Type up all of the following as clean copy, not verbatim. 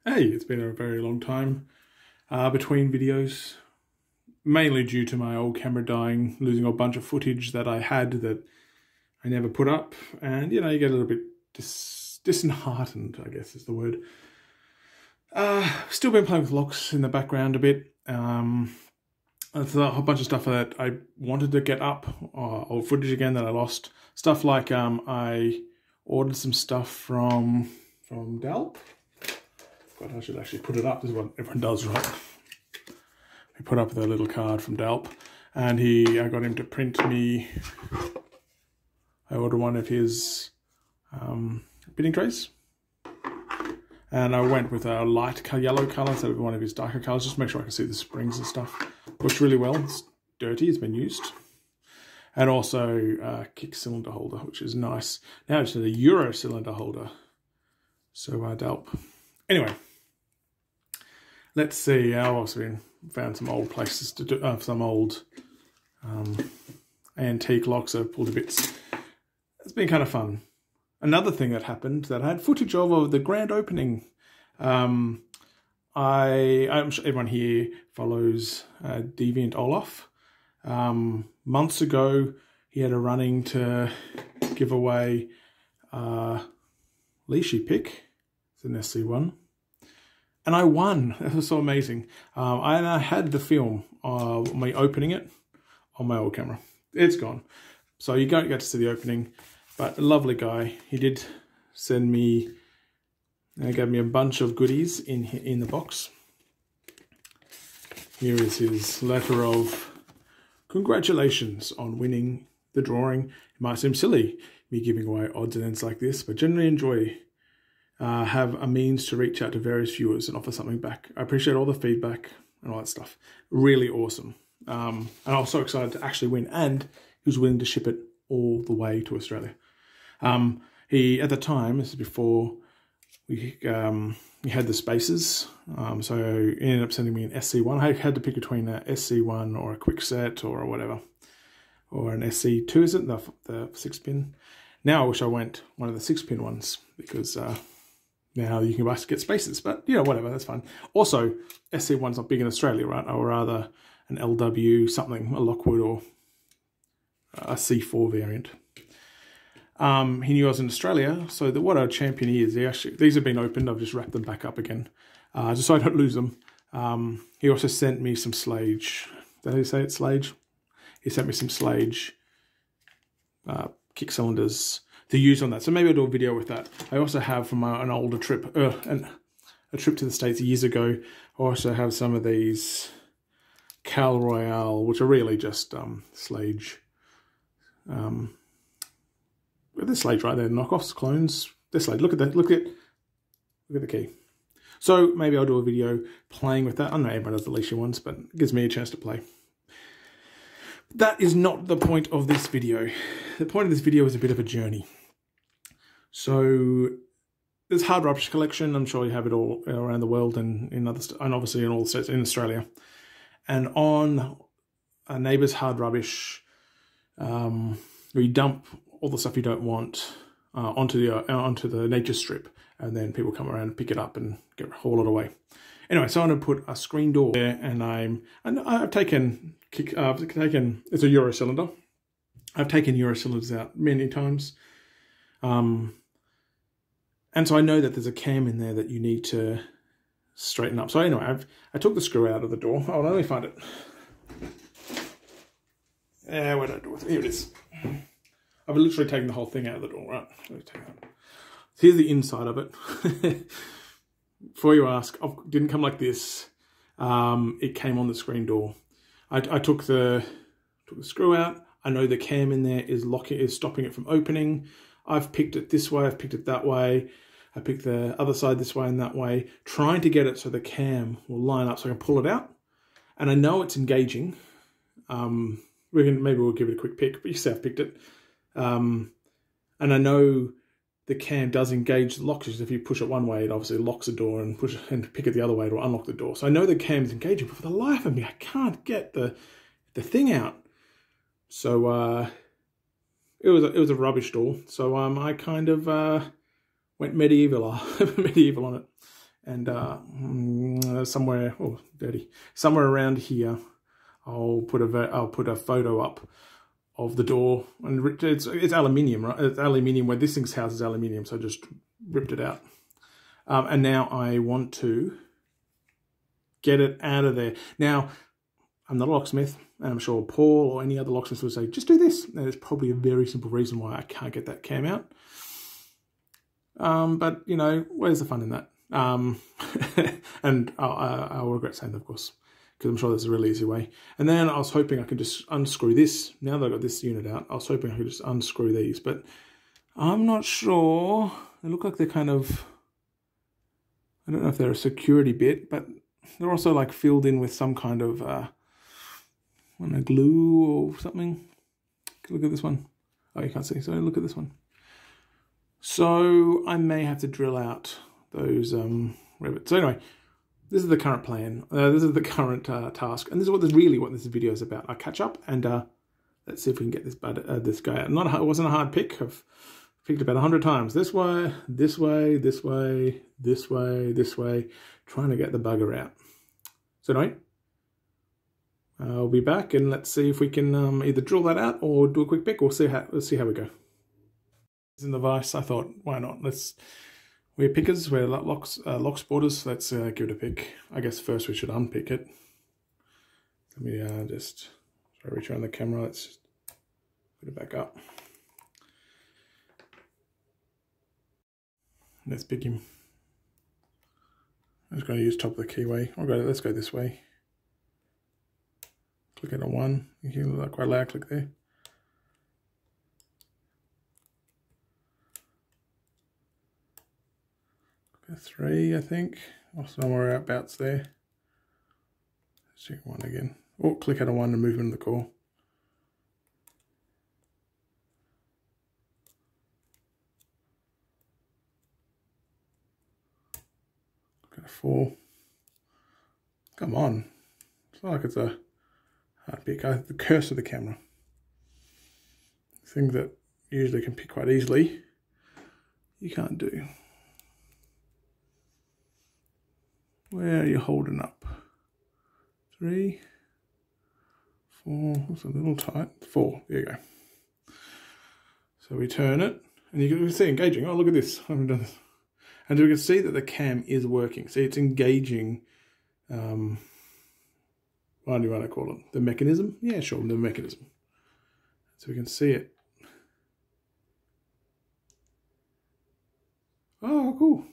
Hey, it's been a very long time between videos, mainly due to my old camera dying, losing a bunch of footage that I had that I never put up, and you know, you get a little bit disheartened, I guess is the word. Still been playing with locks in the background a bit. There's a whole bunch of stuff that I wanted to get up, old footage again that I lost. Stuff like I ordered some stuff from Delp. God, I should actually put it up. This is what everyone does, right? We put up the little card from Delp, and I got him to print me. I ordered one of his bidding trays, and I went with a light yellow color instead of one of his darker colors, just to make sure I can see the springs and stuff. Works really well. It's dirty. It's been used, and also a kick cylinder holder, which is nice. Now it's a Euro cylinder holder. So Delp. Anyway. Let's see. I've also found some old places to do, some old antique locks I've pulled to bits. It's been kind of fun. Another thing that happened that I had footage of the grand opening. I'm sure everyone here follows Deviant Olaf. Months ago, he had a running to give away Leashy pick. It's an SC1. And I won. That was so amazing. I had the film of me opening it on my old camera. It's gone. So you don't get to see the opening. But a lovely guy. He did send me, he gave me a bunch of goodies in the box. Here is his letter of congratulations on winning the drawing. It might seem silly, me giving away odds and ends like this, but generally enjoy. Have a means to reach out to various viewers and offer something back. I appreciate all the feedback and all that stuff. Really awesome. And I was so excited to actually win, and he was willing to ship it all the way to Australia. He, at the time, this is before he had the spaces, so he ended up sending me an SC1. I had to pick between an SC1 or a quick set or whatever, or an SC2, is it? The 6-pin. Now I wish I went one of the 6-pin ones, because now you can get spaces, but you know, whatever, that's fine. Also, SC1's not big in Australia, right? Or rather an LW something, a Lockwood or a C4 variant. He knew I was in Australia, so what a champion he is. These have been opened, I've just wrapped them back up again, just so I don't lose them. He also sent me some Slage. Did he say it's Slage? He sent me some Slage kick cylinders to use on that, so maybe I'll do a video with that. I also have from an older trip, a trip to the States years ago, I also have some of these Cal Royale, which are really just Slage. They're Slage, right? They're knockoffs, clones. They're Slage. Look at that. Look at the key. So maybe I'll do a video playing with that. I don't know everyone does the Leashy ones, but it gives me a chance to play. That is not the point of this video. The point of this video is a bit of a journey. So there's hard rubbish collection. I'm sure you have it all around the world and and obviously in all the states in Australia. And on a neighbour's hard rubbish, we dump all the stuff you don't want onto the nature strip, and then people come around and pick it up and haul it away. Anyway, so I'm going to put a screen door there, and I've taken it's a Euro cylinder. I've taken Euro cylinders out many times. And so I know that there's a cam in there that you need to straighten up. So anyway, I took the screw out of the door. Oh, let me find it. Yeah, where did I do it? Here it is. I've literally taken the whole thing out of the door, right? Let me take that. So here's the inside of it. Before you ask, it didn't come like this. It came on the screen door. I took the screw out. I know the cam in there is stopping it from opening. I've picked it this way, I've picked it that way. I picked the other side this way and that way, trying to get it so the cam will line up so I can pull it out. And I know it's engaging. Maybe we'll give it a quick pick, but you see I've picked it. And I know the cam does engage the locks. If you push it one way, it obviously locks the door, and pick it the other way to unlock the door. So I know the cam is engaging, but for the life of me, I can't get the thing out. So it was a rubbish door. So I kind of went medieval on it, and somewhere, oh, dirty, somewhere around here, I'll put a photo up of the door, and it's aluminium, right? It's aluminium. Where this thing's house is aluminium, so I just ripped it out. And now I want to get it out of there. Now, I'm not a locksmith, and I'm sure Paul or any other locksmith would say, just do this. And there's probably a very simple reason why I can't get that cam out. But, you know, where's the fun in that? And I'll regret saying that, of course, because I'm sure there's a really easy way. And then I was hoping I could just unscrew this. Now that I've got this unit out, I was hoping I could just unscrew these, but I'm not sure. They look like they're kind of, I don't know if they're a security bit, but they're also like filled in with some kind of, I don't know, glue or something. Look at this one. Oh, you can't see, so look at this one. So I may have to drill out those rivets. So anyway, this is the current plan. This is the current task, and this is what this video is about. I catch up and let's see if we can get this guy out. It wasn't a hard pick. I've picked about 100 times. This way, this way, this way, this way, this way, trying to get the bugger out. So anyway, I'll be back and let's see if we can either drill that out or do a quick pick. Let's see how we go. In the vise, I thought, why not? We're pickers, we're lock sporters. Let's give it a pick. I guess first we should unpick it. Let me just reach around the camera. Let's just put it back up. Let's pick him. I'm just going to use top of the keyway. Let's go this way. Click it on 1. You hear that quite loud. Click there. Click at 3, I think, or somewhere abouts there. Let's check 1 again. Oh, click out on 1 and move into the core. Click at 4. Come on. It's not like it's a hard pick. The curse of the camera. The thing that usually can pick quite easily, you can't do. Where are you holding up? 3, 4, that's a little tight. 4, there you go. So we turn it, and you can see engaging. Oh, look at this, I haven't done this. And we can see that the cam is working. See, it's engaging, what do you want to call it? The mechanism? Yeah, sure, the mechanism. So we can see it. Oh, cool.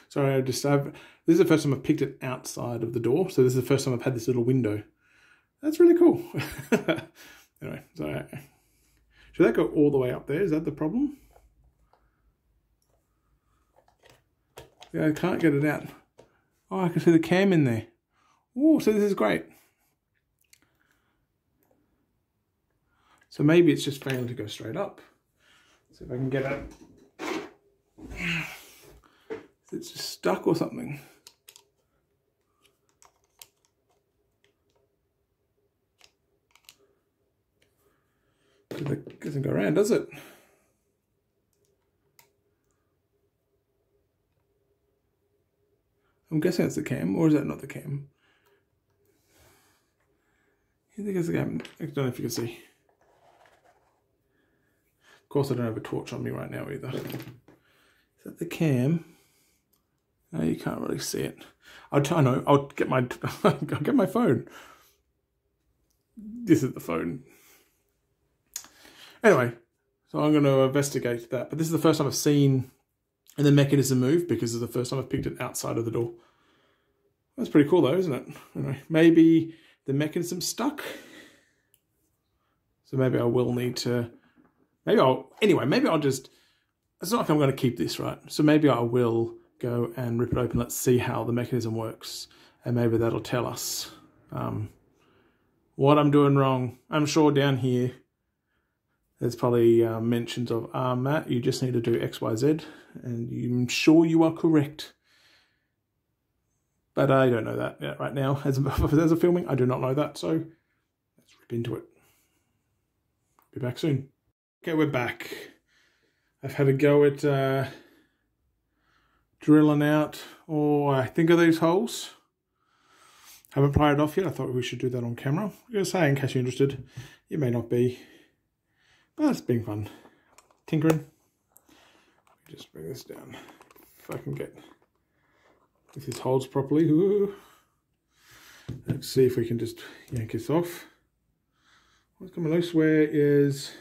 Sorry, this is the first time I've picked it outside of the door. So this is the first time I've had this little window. That's really cool. Anyway, so should that go all the way up there? Is that the problem? Yeah, I can't get it out. Oh, I can see the cam in there. Oh, so this is great. So maybe it's just failing to go straight up. See if I can get it. It's just stuck or something. It doesn't go around, does it? I'm guessing it's the cam, or is that not the cam? I think it's the cam. I don't know if you can see. Of course, I don't have a torch on me right now either. Is that the cam? No, you can't really see it. I'll get my I'll get my phone. This is the phone. Anyway, so I'm going to investigate that. But this is the first time I've seen the mechanism move because it's the first time I've picked it outside of the door. That's pretty cool though, isn't it? Anyway, maybe the mechanism's stuck. So maybe I will need to, maybe I'll just, it's not like I'm going to keep this, right? So maybe I will go and rip it open. Let's see how the mechanism works. And maybe that'll tell us what I'm doing wrong. I'm sure down here, there's probably mentions of, Matt, you just need to do X, Y, Z. And I'm sure you are correct. But I don't know that yet right now. As a filming, I do not know that. So let's rip into it. Be back soon. Okay, we're back. I've had a go at drilling out, or I think of these holes. Haven't pried it off yet. I thought we should do that on camera. I'm going to say, in case you're interested, you may not be. But it's been fun. Tinkering. Just bring this down. If I can get if this holds properly. Ooh. Let's see if we can just yank this off. What's coming loose? Where is...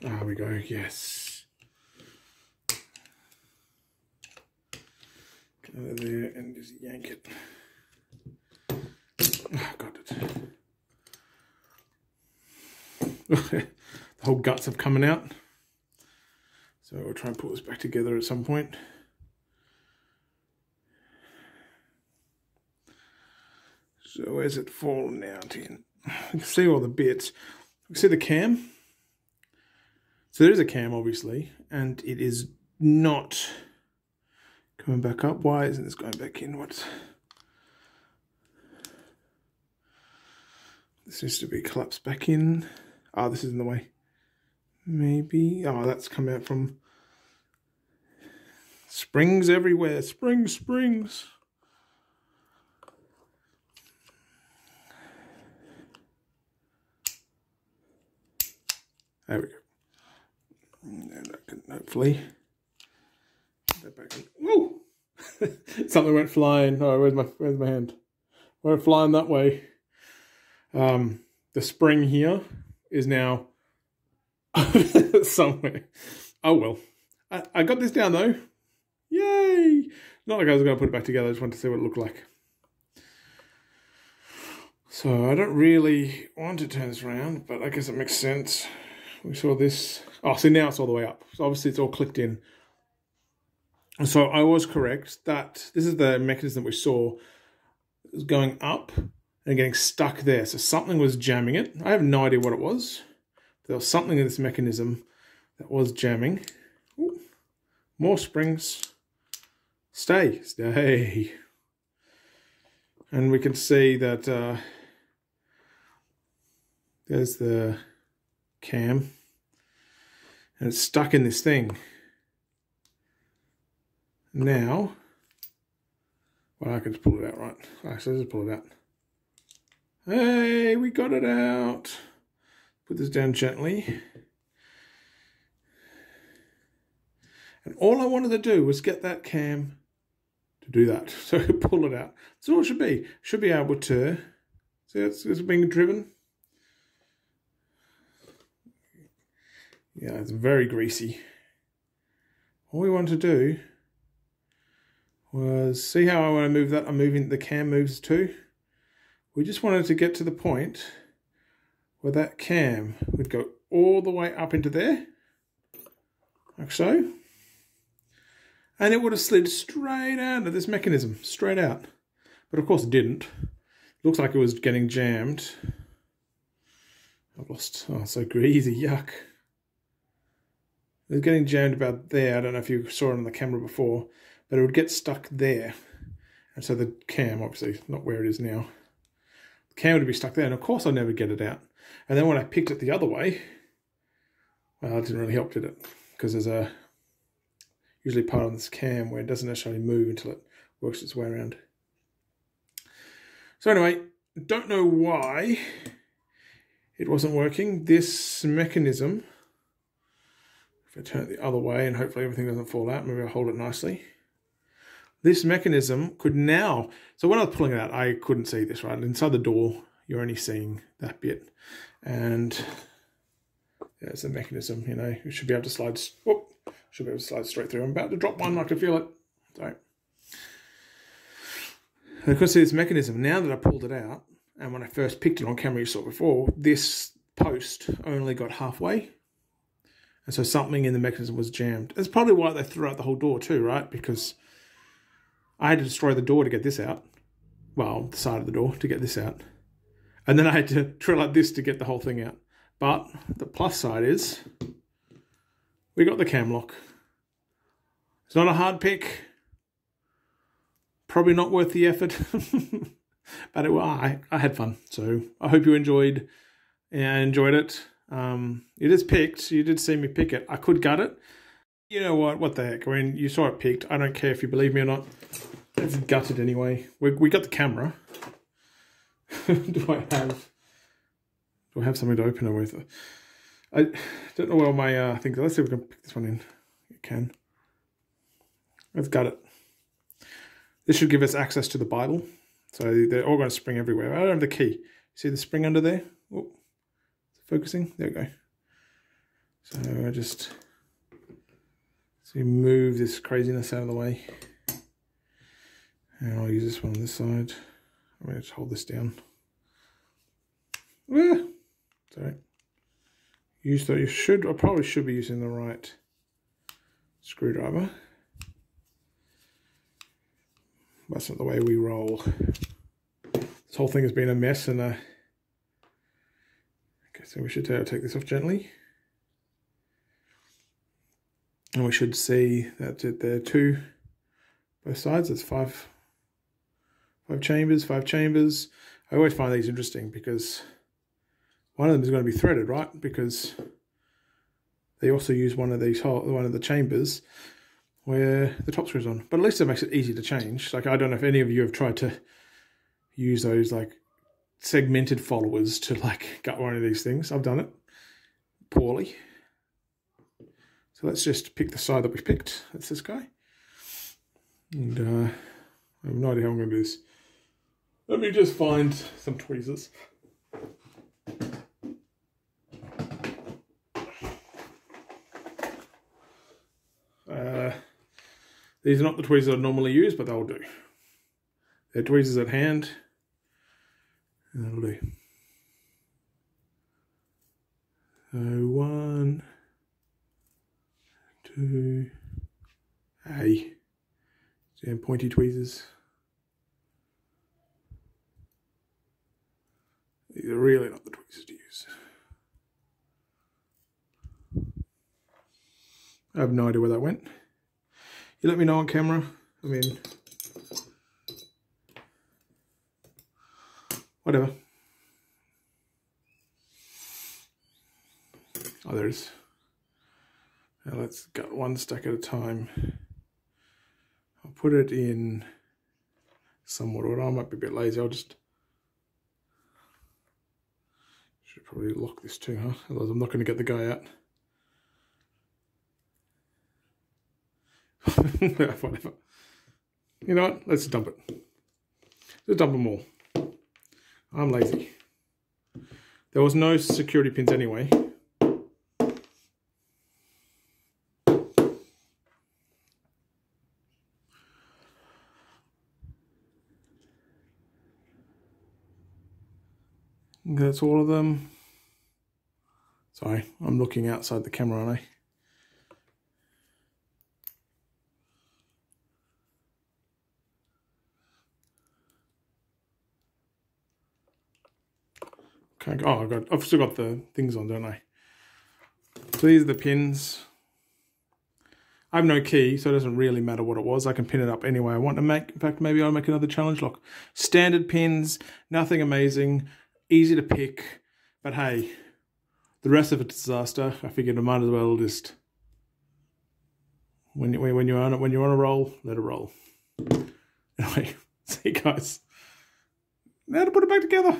There we go, yes. Get out of there and just yank it. Oh, got it. The whole guts have coming out. So we'll try and put this back together at some point. So where's it fallen out in? You can see all the bits. You can see the cam. So there is a cam, obviously, and it is not coming back up. Why isn't this going back in? What? This needs to be collapsed back in. Oh, this is in the way. Maybe. Oh, that's come out from springs everywhere. Springs. There we go. And I can hopefully get that back in. Whoa! Something went flying. Oh, where's my hand? Went flying that way. The spring here is now somewhere. Oh well. I got this down though. Yay! Not like I was going to put it back together. I just wanted to see what it looked like. So I don't really want to turn this around, but I guess it makes sense. We saw this. Oh, see, now it's all the way up. So obviously it's all clicked in. And so I was correct that this is the mechanism we saw. It was going up and getting stuck there. So something was jamming it. I have no idea what it was. There was something in this mechanism that was jamming. Ooh, more springs. Stay. And we can see that there's the cam. And it's stuck in this thing. Now, well, I can just pull it out, right? Actually, let's pull it out. Hey, we got it out. Put this down gently. And all I wanted to do was get that cam to do that. So pull it out. That's all it should be. Should be able to, see it's being driven. Yeah, it's very greasy. All we want to do was, see how I want to move that? I'm moving, the cam moves too. We just wanted to get to the point where that cam would go all the way up into there, like so. And it would have slid straight out of this mechanism, straight out. But of course it didn't. It looks like it was getting jammed. I've lost, oh, so greasy, yuck. It was getting jammed about there. I don't know if you saw it on the camera before, but it would get stuck there. And so the cam, obviously, not where it is now. The cam would be stuck there, and of course I'd never get it out. And then when I picked it the other way, well, it didn't really help, did it? Because there's a usually part on this cam where it doesn't necessarily move until it works its way around. So anyway, don't know why it wasn't working. This mechanism, if I turn it the other way and hopefully everything doesn't fall out, maybe I'll hold it nicely. This mechanism could now, so when I was pulling it out, I couldn't see this, right? Inside the door, you're only seeing that bit. And there's the mechanism, you know, you should be able to slide, whoop, should be able to slide straight through. I'm about to drop one, I can feel it. So, I could see this mechanism. Now that I pulled it out, and when I first picked it on camera, you saw it before, this post only got halfway. And so something in the mechanism was jammed. That's probably why they threw out the whole door too, right? Because I had to destroy the door to get this out. Well, the side of the door to get this out. And then I had to drill out this to get the whole thing out. But the plus side is we got the cam lock. It's not a hard pick. Probably not worth the effort. But I had fun. So I hope you enjoyed and I enjoyed it. It is picked. You did see me pick it. I could gut it. You know what? What the heck? I mean, you saw it picked. I don't care if you believe me or not. It's gutted anyway. We got the camera. Do I have something to open it with? I don't know where my thing. Let's see if we can pick this one in. You can. Let's gut it. This should give us access to the Bible. So they're all going to spring everywhere. I don't have the key. See the spring under there? Oh, focusing. There we go. So I just move this craziness out of the way. And I'll use this one on this side. I'm going to just hold this down. Sorry. I probably should be using the right screwdriver. That's not the way we roll. This whole thing has been a mess, and okay, so we should take this off gently. And we should see that there are two, both sides. It's five chambers. I always find these interesting because one of them is going to be threaded, right? Because they also use one of the chambers where the top screw's on. But at least it makes it easy to change. Like, I don't know if any of you have tried to use those like segmented followers to like gut one of these things. I've done it poorly. So let's just pick the side that we've picked. That's this guy. And I have no idea how I'm going to do this. Let me just find some tweezers. These are not the tweezers I normally use, but they'll do. They're tweezers at hand, and that'll do. So 1, 2, and pointy tweezers. These are really not the tweezers to use. I have no idea where that went. You let me know on camera. I mean, whatever. Oh, there it is. Now let's gut one stack at a time. I'll put it in somewhat order. I might be a bit lazy. Should probably lock this too, huh? Otherwise I'm not going to get the guy out. Whatever. You know what? Let's dump it. Let's dump them all. I'm lazy. There was no security pins anyway. That's all of them. Sorry, I'm looking outside the camera, aren't I? Okay. Oh, I've still got the things on, don't I? So these are the pins. I have no key, so it doesn't really matter what it was. I can pin it up any way I want to make. In fact, maybe I'll make another challenge lock. Standard pins, nothing amazing, easy to pick. But hey, the rest of it's a disaster. I figured I might as well just, when you're on a roll, let it roll. Anyway, see you guys. Now to put it back together.